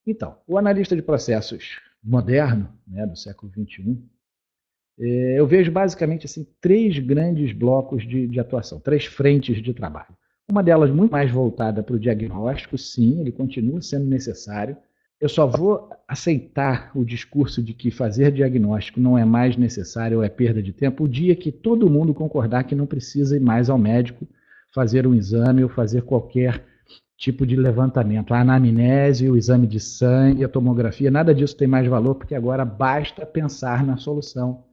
Então, o analista de processos moderno, né, do século XXI, eu vejo basicamente assim, três grandes blocos de atuação, três frentes de trabalho. Uma delas muito mais voltada para o diagnóstico, sim, ele continua sendo necessário. Eu só vou aceitar o discurso de que fazer diagnóstico não é mais necessário ou é perda de tempo o dia que todo mundo concordar que não precisa ir mais ao médico fazer um exame ou fazer qualquer tipo de levantamento. A anamnese, o exame de sangue, a tomografia, nada disso tem mais valor, porque agora basta pensar na solução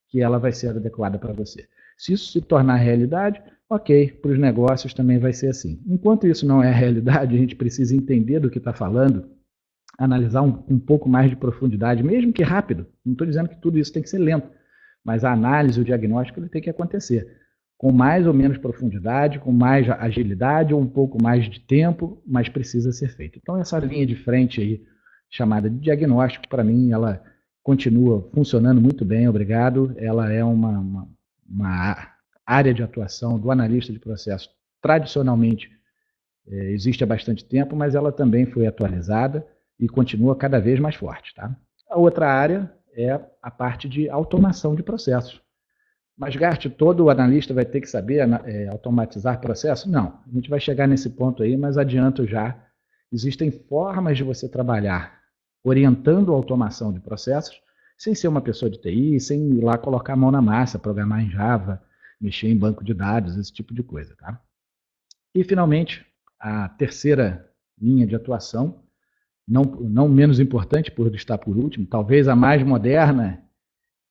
que ela vai ser adequada para você. Se isso se tornar realidade, ok, para os negócios também vai ser assim. Enquanto isso não é realidade, a gente precisa entender do que está falando, analisar um pouco mais de profundidade, mesmo que rápido. Não estou dizendo que tudo isso tem que ser lento, mas a análise, o diagnóstico, ele tem que acontecer com mais ou menos profundidade, com mais agilidade ou um pouco mais de tempo, mas precisa ser feito. Então, essa linha de frente aí, chamada de diagnóstico, para mim, ela continua funcionando muito bem, obrigado. Ela é uma área de atuação do analista de processo tradicionalmente existe há bastante tempo, mas ela também foi atualizada e continua cada vez mais forte. Tá? A outra área é a parte de automação de processos. Mas, Gart, todo analista vai ter que saber automatizar processo? Não, a gente vai chegar nesse ponto aí, mas adianto já. Existem formas de você trabalhar orientando a automação de processos, sem ser uma pessoa de TI, sem ir lá colocar a mão na massa, programar em Java, mexer em banco de dados, esse tipo de coisa. Tá? E, finalmente, a terceira linha de atuação, não menos importante por estar por último, talvez a mais moderna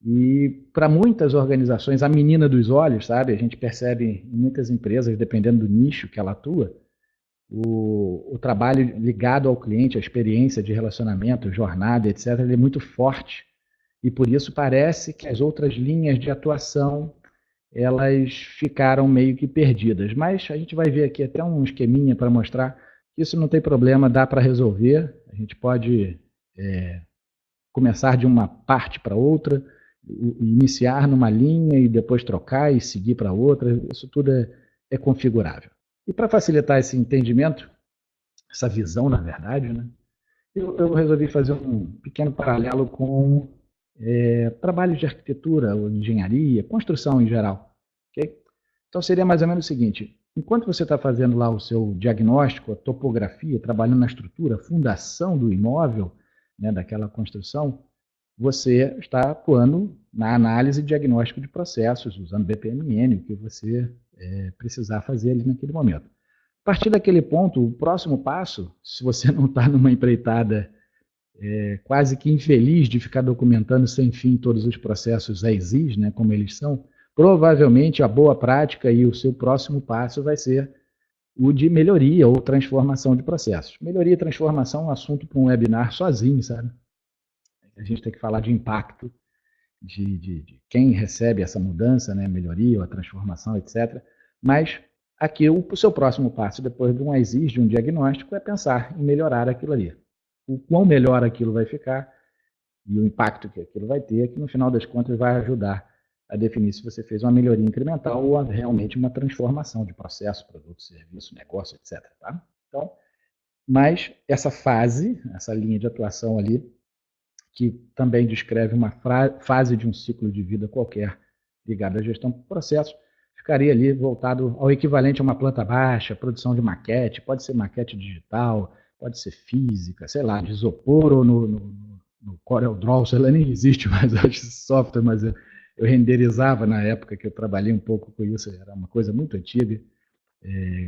e para muitas organizações, a menina dos olhos, sabe? A gente percebe em muitas empresas, dependendo do nicho que ela atua, o trabalho ligado ao cliente, a experiência de relacionamento, jornada, etc., ele é muito forte. E por isso parece que as outras linhas de atuação elas ficaram meio que perdidas. Mas a gente vai ver aqui até um esqueminha para mostrar que isso não tem problema, dá para resolver. A gente pode começar de uma parte para outra, iniciar numa linha e depois trocar e seguir para outra, isso tudo é configurável. E para facilitar esse entendimento, essa visão, na verdade, né, eu resolvi fazer um pequeno paralelo com trabalhos de arquitetura, ou engenharia, construção em geral. Okay? Então seria mais ou menos o seguinte: enquanto você está fazendo lá o seu diagnóstico, a topografia, trabalhando na estrutura, fundação do imóvel, né, daquela construção, você está atuando na análise e diagnóstico de processos, usando BPMN, o que você precisar fazer ali naquele momento. A partir daquele ponto, o próximo passo, se você não está numa empreitada quase que infeliz de ficar documentando sem fim todos os processos as-is, né, como eles são, provavelmente a boa prática e o seu próximo passo vai ser o de melhoria ou transformação de processos. Melhoria e transformação é um assunto para um webinar sozinho, sabe? A gente tem que falar de impacto, de quem recebe essa mudança, né, melhoria ou a transformação, etc. Mas aqui o seu próximo passo, depois de um as-is, de um diagnóstico, é pensar em melhorar aquilo ali. O quão melhor aquilo vai ficar e o impacto que aquilo vai ter, que no final das contas vai ajudar a definir se você fez uma melhoria incremental ou realmente uma transformação de processo, produto, serviço, negócio, etc. Tá? Então, mas essa fase, essa linha de atuação ali, que também descreve uma fase de um ciclo de vida qualquer ligada à gestão de processos, ficaria ali voltado ao equivalente a uma planta baixa, produção de maquete, pode ser maquete digital, pode ser física, sei lá, de isopor ou no CorelDRAW, sei lá, nem existe mais esse software, mas eu renderizava na época que eu trabalhei um pouco com isso, era uma coisa muito antiga,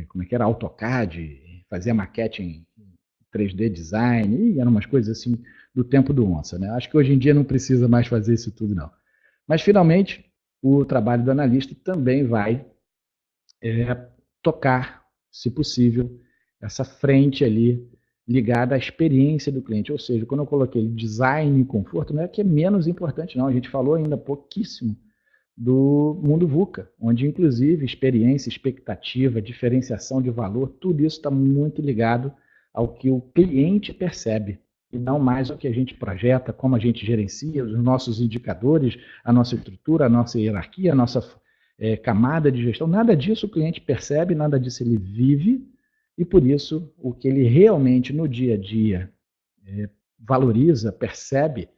como é que era, AutoCAD, fazia maquete em 3D design, e eram umas coisas assim do tempo do onça, né? Acho que hoje em dia não precisa mais fazer isso tudo, não. Mas, finalmente, o trabalho do analista também vai tocar, se possível, essa frente ali ligada à experiência do cliente. Ou seja, quando eu coloquei design e conforto, não é que é menos importante, não. A gente falou ainda pouquíssimo do mundo VUCA, onde, inclusive, experiência, expectativa, diferenciação de valor, tudo isso está muito ligado ao que o cliente percebe, e não mais ao que a gente projeta, como a gente gerencia, os nossos indicadores, a nossa estrutura, a nossa hierarquia, a nossa camada de gestão. Nada disso o cliente percebe, nada disso ele vive, e por isso o que ele realmente no dia a dia valoriza, percebe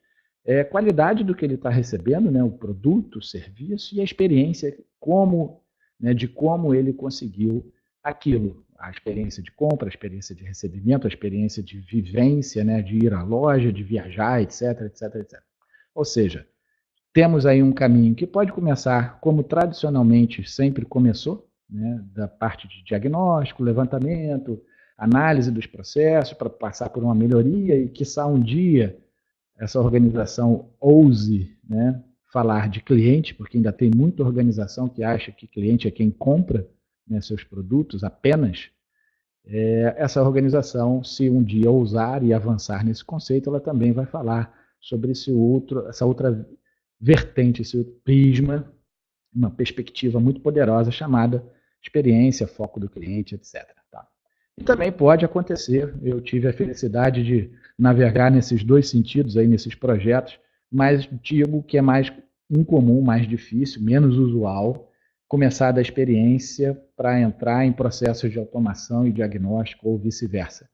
a qualidade do que ele está recebendo, né, o produto, o serviço e a experiência de como ele conseguiu aquilo. A experiência de compra, a experiência de recebimento, a experiência de vivência, né, de ir à loja, de viajar, etc, etc, etc. Ou seja, temos aí um caminho que pode começar como tradicionalmente sempre começou, né, da parte de diagnóstico, levantamento, análise dos processos para passar por uma melhoria e, quiçá, um dia essa organização ouse, né, falar de cliente, porque ainda tem muita organização que acha que cliente é quem compra, né, seus produtos apenas. Essa organização, se um dia ousar e avançar nesse conceito, ela também vai falar sobre essa outra vertente, esse prisma, uma perspectiva muito poderosa chamada experiência, foco do cliente, etc. Tá? E também pode acontecer, eu tive a felicidade de navegar nesses dois sentidos, aí, nesses projetos, mas digo que é mais incomum, mais difícil, menos usual, começar da experiência para entrar em processos de automação e diagnóstico ou vice-versa.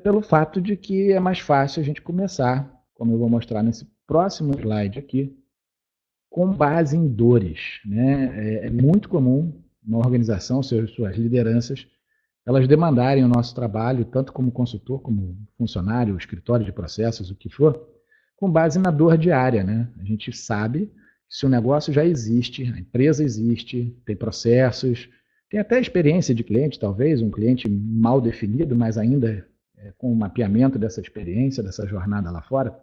Pelo fato de que é mais fácil a gente começar, como eu vou mostrar nesse próximo slide aqui, com base em dores. Né? É muito comum uma organização, suas lideranças, elas demandarem o nosso trabalho, tanto como consultor, como funcionário, escritório de processos, o que for, com base na dor diária. Né? A gente sabe que se o negócio já existe, a empresa existe, tem processos, tem até experiência de cliente, talvez, um cliente mal definido, mas ainda com o mapeamento dessa experiência, dessa jornada lá fora.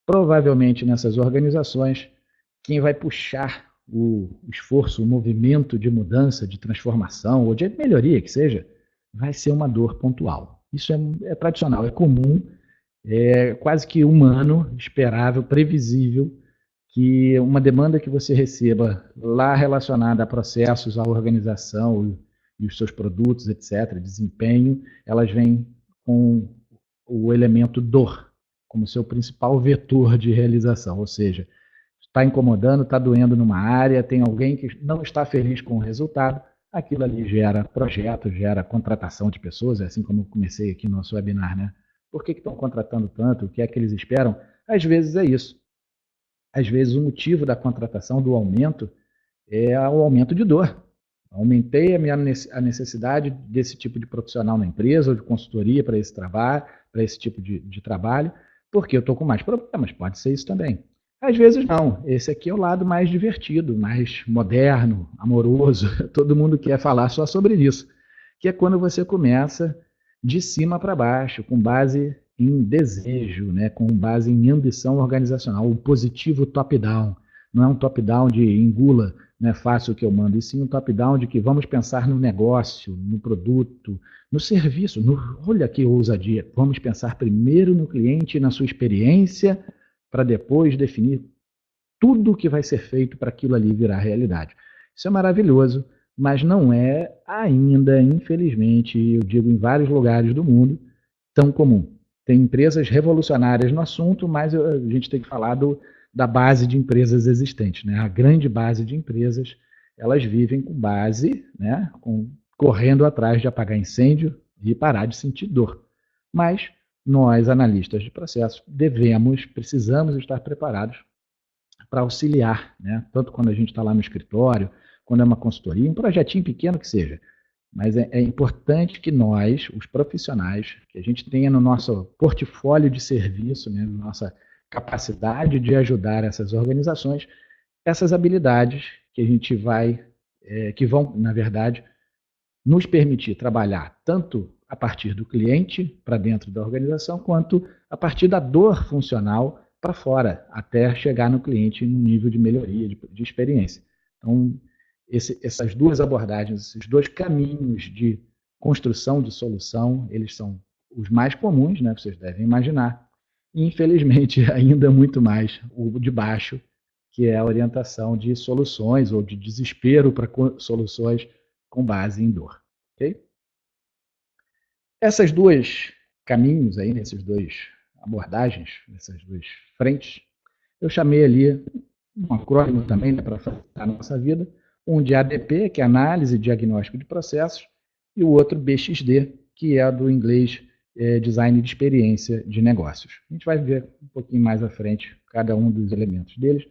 Provavelmente nessas organizações, quem vai puxar o esforço, o movimento de mudança, de transformação ou de melhoria que seja, vai ser uma dor pontual. Isso é tradicional, é comum, é quase que humano, esperável, previsível, que uma demanda que você receba lá relacionada a processos, à organização e os seus produtos, etc., desempenho, elas vêm com o elemento dor como seu principal vetor de realização, ou seja, está incomodando, está doendo numa área, tem alguém que não está feliz com o resultado, aquilo ali gera projeto, gera contratação de pessoas, é assim como eu comecei aqui no nosso webinar, né? Por que estão contratando tanto? O que é que eles esperam? Às vezes é isso. Às vezes o motivo da contratação, do aumento, é o aumento de dor. Aumentei a necessidade desse tipo de profissional na empresa, ou de consultoria para esse trabalho, para esse tipo de trabalho, porque eu estou com mais problemas, pode ser isso também. Às vezes não, esse aqui é o lado mais divertido, mais moderno, amoroso, todo mundo quer falar só sobre isso, que é quando você começa de cima para baixo, com base em desejo, né, com base em ambição organizacional, o positivo top-down, não é um top-down de engula, não é fácil o que eu mando, e sim um top-down de que vamos pensar no negócio, no produto, no serviço, olha que ousadia, vamos pensar primeiro no cliente e na sua experiência, para depois definir tudo o que vai ser feito para aquilo ali virar realidade. Isso é maravilhoso, mas não é ainda, infelizmente, eu digo em vários lugares do mundo, tão comum. Tem empresas revolucionárias no assunto, mas a gente tem que falar da base de empresas existentes. Né? A grande base de empresas, elas vivem com base, né, correndo atrás de apagar incêndio e parar de sentir dor. Mas nós, analistas de processos, precisamos estar preparados para auxiliar, né? Tanto quando a gente está lá no escritório, quando é uma consultoria, um projetinho pequeno que seja. Mas é importante que nós, os profissionais, que a gente tenha no nosso portfólio de serviço, né, na nossa capacidade de ajudar essas organizações, essas habilidades que a gente que vão, na verdade, nos permitir trabalhar tanto a partir do cliente para dentro da organização, quanto a partir da dor funcional para fora, até chegar no cliente no nível de melhoria, de experiência. Então, essas duas abordagens, esses dois caminhos de construção de solução, eles são os mais comuns, né, vocês devem imaginar, e infelizmente ainda muito mais o de baixo, que é a orientação de soluções ou de desespero para soluções com base em dor. Okay? Essas duas caminhos aí, essas duas abordagens, essas duas frentes, eu chamei ali um acrônimo também, né, para facilitar a nossa vida, um de ADP, que é Análise e Diagnóstico de Processos, e o outro BXD, que é do inglês design de experiência de negócios. A gente vai ver um pouquinho mais à frente cada um dos elementos deles,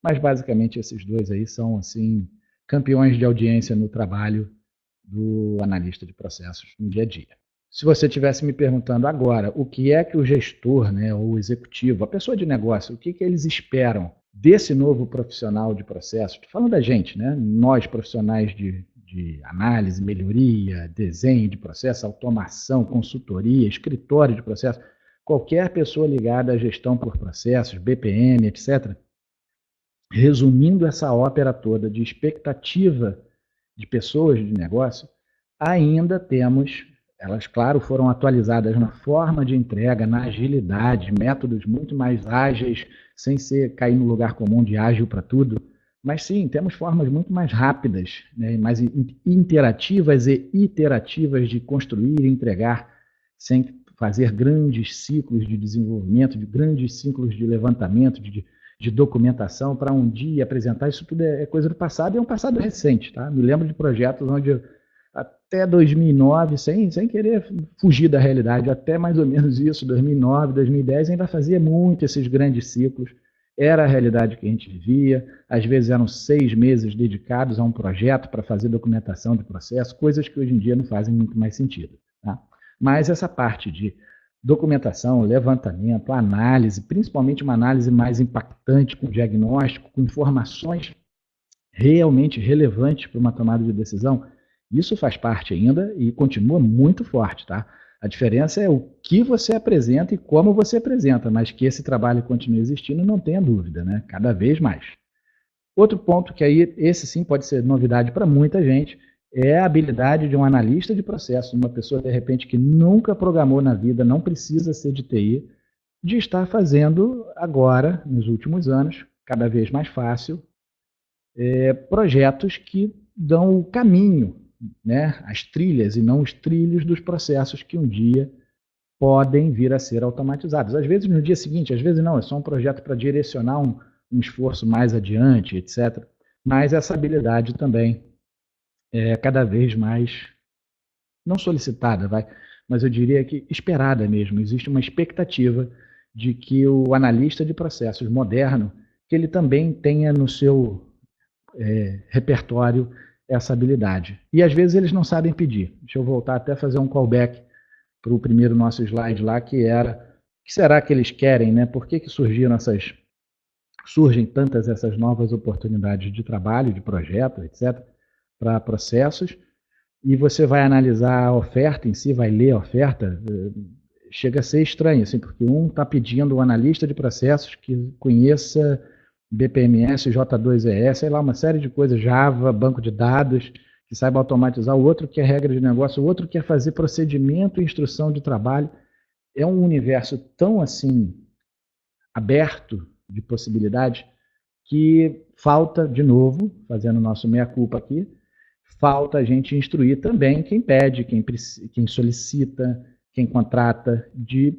mas basicamente esses dois aí são assim campeões de audiência no trabalho do analista de processos no dia a dia. Se você estivesse me perguntando agora o que é que o gestor, né, ou o executivo, a pessoa de negócio, o que eles esperam desse novo profissional de processos, estou falando da gente, né, nós profissionais de análise, melhoria, desenho de processo, automação, consultoria, escritório de processo, qualquer pessoa ligada à gestão por processos, BPM, etc., resumindo essa ópera toda de expectativa de pessoas de negócio, ainda temos, elas, claro, foram atualizadas na forma de entrega, na agilidade, métodos muito mais ágeis, sem cair no lugar comum de ágil para tudo, mas sim, temos formas muito mais rápidas, né, mais interativas e iterativas de construir e entregar, sem fazer grandes ciclos de desenvolvimento, de grandes ciclos de levantamento, de documentação para um dia apresentar. Isso tudo é coisa do passado e é um passado recente. Tá? Me lembro de projetos onde até 2009, sem querer fugir da realidade, até mais ou menos isso, 2009, 2010, ainda fazia muito esses grandes ciclos. Era a realidade que a gente vivia, às vezes eram 6 meses dedicados a um projeto para fazer documentação de processo, coisas que hoje em dia não fazem muito mais sentido. Tá? Mas essa parte de documentação, levantamento, análise, principalmente uma análise mais impactante, com diagnóstico, com informações realmente relevantes para uma tomada de decisão, isso faz parte ainda e continua muito forte, tá? A diferença é o que você apresenta e como você apresenta, mas que esse trabalho continue existindo, não tenha dúvida, né? Cada vez mais. Outro ponto que aí, esse sim pode ser novidade para muita gente, é a habilidade de um analista de processo, uma pessoa, de repente, que nunca programou na vida, não precisa ser de TI, de estar fazendo agora, nos últimos anos, cada vez mais fácil, projetos que dão o caminho, né, as trilhas e não os trilhos dos processos que um dia podem vir a ser automatizados. Às vezes no dia seguinte, às vezes não, é só um projeto para direcionar um esforço mais adiante, etc. Mas essa habilidade também é cada vez mais, não solicitada, mas eu diria que esperada mesmo. Existe uma expectativa de que o analista de processos moderno, que ele também tenha no seu repertório essa habilidade. E às vezes eles não sabem pedir. Deixa eu voltar até fazer um callback para o primeiro nosso slide lá, que era, o que será que eles querem, né? Por que surgem tantas essas novas oportunidades de trabalho, de projeto, etc., para processos, e você vai analisar a oferta em si, vai ler a oferta, chega a ser estranho, assim, porque um está pedindo um analista de processos que conheça BPMS, J2EE, sei lá, uma série de coisas, Java, banco de dados, que saiba automatizar, o outro quer regra de negócio, o outro quer fazer procedimento e instrução de trabalho. É um universo tão, assim, aberto de possibilidades que falta, de novo, fazendo o nosso meia-culpa aqui, falta a gente instruir também quem pede, quem solicita, quem contrata, de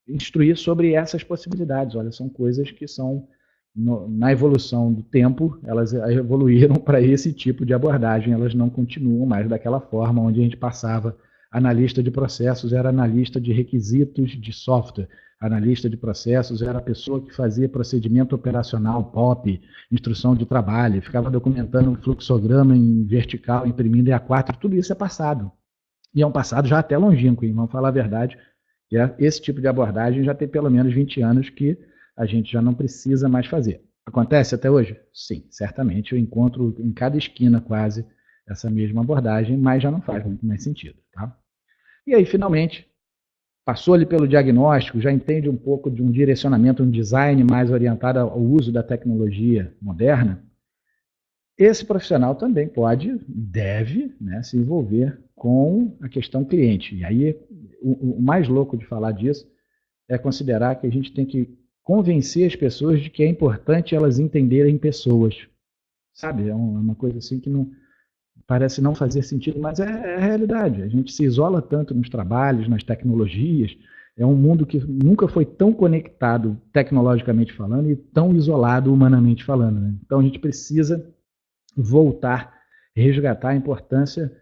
instruir sobre essas possibilidades. Olha, são coisas que são, na evolução do tempo, elas evoluíram para esse tipo de abordagem, elas não continuam mais daquela forma onde a gente passava analista de processos, era analista de requisitos de software, analista de processos era a pessoa que fazia procedimento operacional, POP, instrução de trabalho, ficava documentando um fluxograma em vertical, imprimindo em A4, tudo isso é passado. E é um passado já até longínquo, hein? Vamos falar a verdade, que esse tipo de abordagem já tem pelo menos 20 anos que a gente já não precisa mais fazer. Acontece até hoje? Sim, certamente eu encontro em cada esquina quase essa mesma abordagem, mas já não faz muito mais sentido. Tá? E aí, finalmente, passou ali pelo diagnóstico, já entende um pouco de um direcionamento, um design mais orientado ao uso da tecnologia moderna, esse profissional também deve, né, se envolver com a questão cliente. E aí, o mais louco de falar disso é considerar que a gente tem que convencer as pessoas de que é importante elas entenderem pessoas. Sabe? É uma coisa assim que não parece não fazer sentido, mas é a realidade. A gente se isola tanto nos trabalhos, nas tecnologias. É um mundo que nunca foi tão conectado tecnologicamente falando e tão isolado humanamente falando. Né? Então a gente precisa voltar, resgatar a importância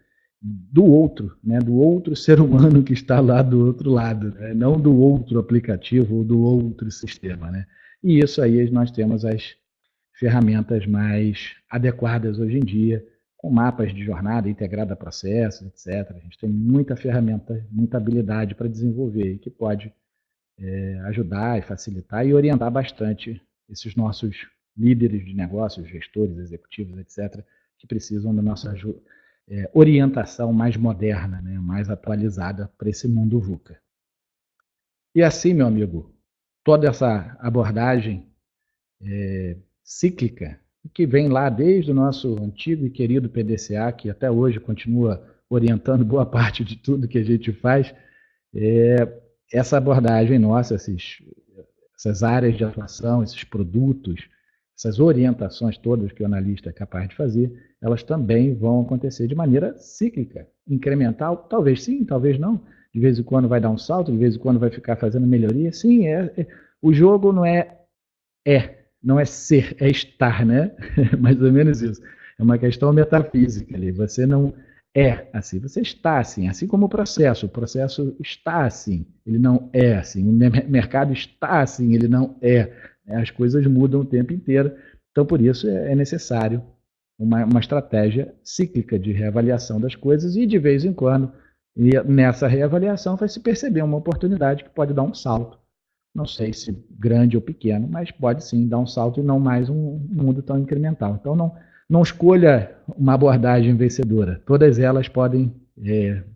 do outro, né, do outro ser humano que está lá do outro lado, né, não do outro aplicativo ou do outro sistema, né? E isso aí nós temos as ferramentas mais adequadas hoje em dia, com mapas de jornada integrada a processos, etc. A gente tem muita ferramenta, muita habilidade para desenvolver, que pode ajudar e facilitar e orientar bastante esses nossos líderes de negócios, gestores, executivos, etc., que precisam da nossa orientação mais moderna, né, mais atualizada para esse mundo VUCA. E assim, meu amigo, toda essa abordagem cíclica, que vem lá desde o nosso antigo e querido PDCA, que até hoje continua orientando boa parte de tudo que a gente faz, essa abordagem nossa, essas áreas de atuação, esses produtos, essas orientações todas que o analista é capaz de fazer, elas também vão acontecer de maneira cíclica, incremental, talvez sim, talvez não. De vez em quando vai dar um salto, de vez em quando vai ficar fazendo melhoria. Sim, o jogo não não é ser, é estar, né? Mais ou menos isso. É uma questão metafísica ali. Você não é assim, você está assim, assim como o processo está assim, ele não é assim, o mercado está assim, ele não é. As coisas mudam o tempo inteiro, então por isso é necessário uma estratégia cíclica de reavaliação das coisas e de vez em quando, nessa reavaliação vai se perceber uma oportunidade que pode dar um salto. Não sei se grande ou pequeno, mas pode sim dar um salto e não mais um mundo tão incremental. Então não escolha uma abordagem vencedora. Todas elas podem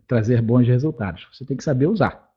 trazer bons resultados. Você tem que saber usar.